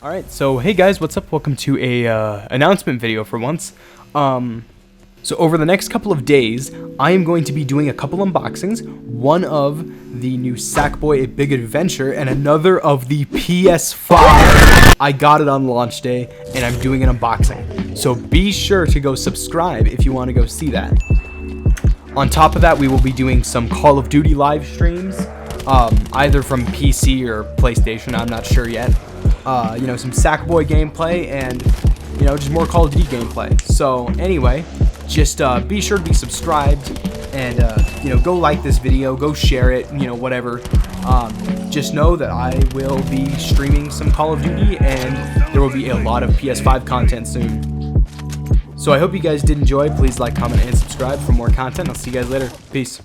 Alright, so hey guys, what's up? Welcome to a announcement video for once. So over the next couple of days, I am going to be doing a couple unboxings. One of the new Sackboy: A Big Adventure, and another of the PS5. I got it on launch day, and I'm doing an unboxing. So be sure to go subscribe if you want to go see that. On top of that, we will be doing some Call of Duty live streams, either from PC or PlayStation, I'm not sure yet. Some Sackboy gameplay and, just more Call of Duty gameplay. So anyway, just be sure to be subscribed and, go like this video, go share it, whatever. Just know that I will be streaming some Call of Duty and there will be a lot of PS5 content soon. So I hope you guys did enjoy. Please like, comment, and subscribe for more content. I'll see you guys later. Peace.